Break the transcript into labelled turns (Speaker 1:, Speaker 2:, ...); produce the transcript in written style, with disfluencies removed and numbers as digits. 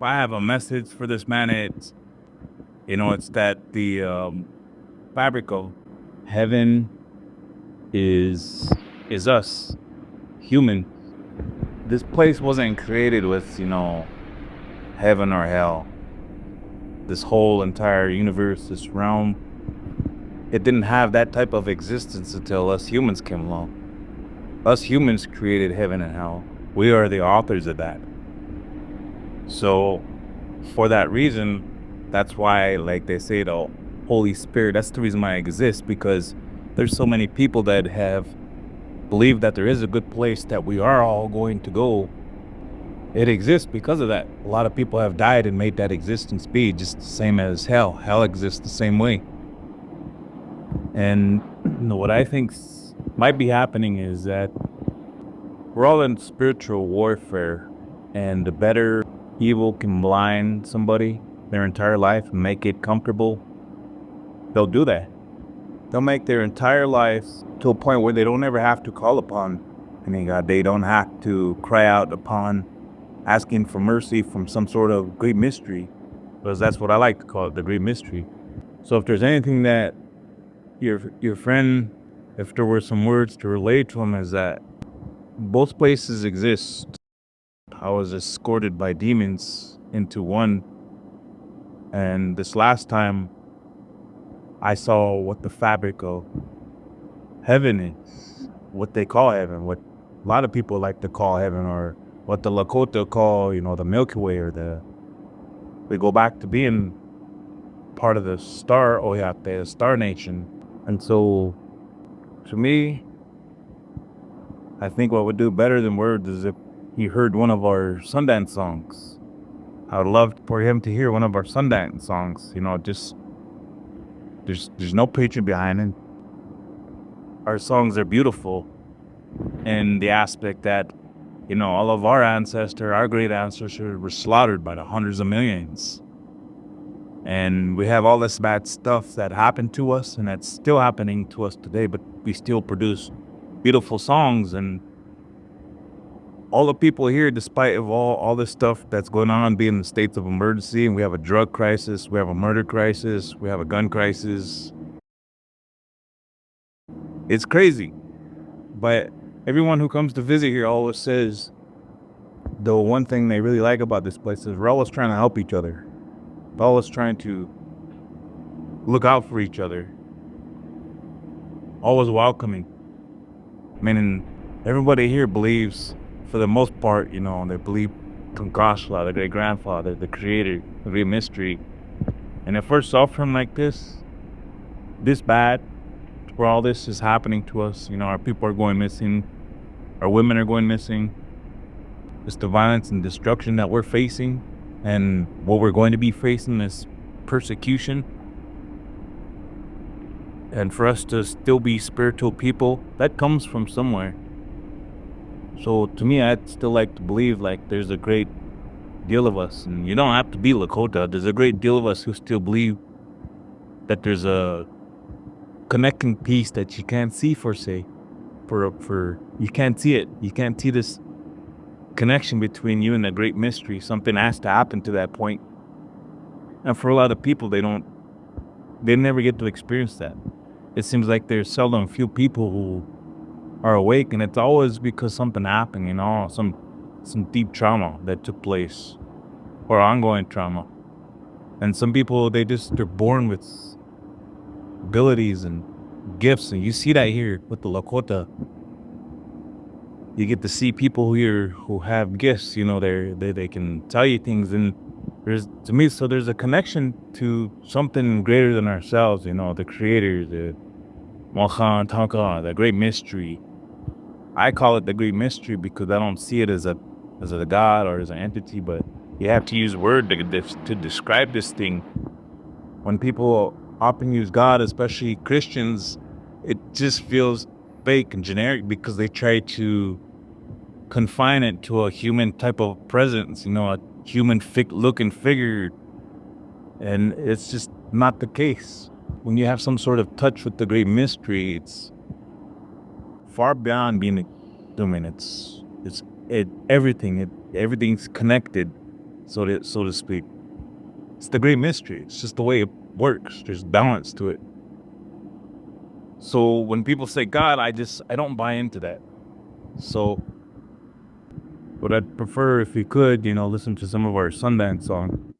Speaker 1: I have a message for this man, it's that the fabric of heaven is us, human. This place wasn't created with, heaven or hell. This whole entire universe, this realm, it didn't have that type of existence until us humans came along. Us humans created heaven and hell. We are the authors of that. So, for that reason, that's why, like they say, the Holy Spirit, that's the reason why it exists, because there's so many people that have believed that there is a good place that we are all going to go. It exists because of that. A lot of people have died and made that existence be just the same as hell. Hell exists the same way. And what I think might be happening is that we're all in spiritual warfare, and the better evil can blind somebody their entire life and make it comfortable, they'll do that. They'll make their entire life to a point where they don't ever have to call upon any God. They don't have to cry out upon asking for mercy from some sort of great mystery, because that's what I like to call it, the great mystery. So if there's anything that your friend, if there were some words to relate to him, is that both places exist. I was escorted by demons into one, and this last time I saw what the fabric of heaven is, what they call heaven, what a lot of people like to call heaven, or what the Lakota call, the Milky Way, or we go back to being part of the star Oyate, the Star Nation. And so, to me, I think what would do better than words is if he heard one of our Sundance songs. I would love for him to hear one of our Sundance songs. Just there's no preaching behind it. Our songs are beautiful in the aspect that, all of our ancestors, our great ancestors, were slaughtered by the hundreds of millions. And we have all this bad stuff that happened to us and that's still happening to us today, but we still produce beautiful songs. And all the people here, despite of all this stuff that's going on, being in states of emergency, and we have a drug crisis, we have a murder crisis, we have a gun crisis. It's crazy. But everyone who comes to visit here always says the one thing they really like about this place is we're always trying to help each other. We're always trying to look out for each other. Always welcoming. Meaning everybody here believes, for the most part, they believe Tunkashla, the great grandfather, the creator, the great mystery. And if we're suffering like this bad, where all this is happening to us, our people are going missing, our women are going missing, it's the violence and destruction that we're facing, and what we're going to be facing is persecution. And for us to still be spiritual people, that comes from somewhere. So to me, I'd still like to believe like there's a great deal of us, and you don't have to be Lakota. There's a great deal of us who still believe that there's a connecting piece that you can't see, for you can't see it. You can't see this connection between you and the great mystery. Something has to happen to that point. And for a lot of people, they never get to experience that. It seems like there's seldom few people who are awake, and it's always because something happened, some deep trauma that took place, or ongoing trauma. And some people, they're born with abilities and gifts, and you see that here with the Lakota. You get to see people here who have gifts. They can tell you things, and there's a connection to something greater than ourselves. The Creator, the Mohan Tanka, the great mystery. I call it the great mystery because I don't see it as a god or as an entity, but you have to use word to describe this thing. When people often use God, especially Christians, it just feels fake and generic because they try to confine it to a human type of presence, a human looking figure. And it's just not the case. When you have some sort of touch with the great mystery, it's far beyond being human. Everything's connected. so to speak. It's the great mystery. It's just the way it works. There's balance to it. So when people say God, I don't buy into that. So what I'd prefer, if you could, listen to some of our Sundance song.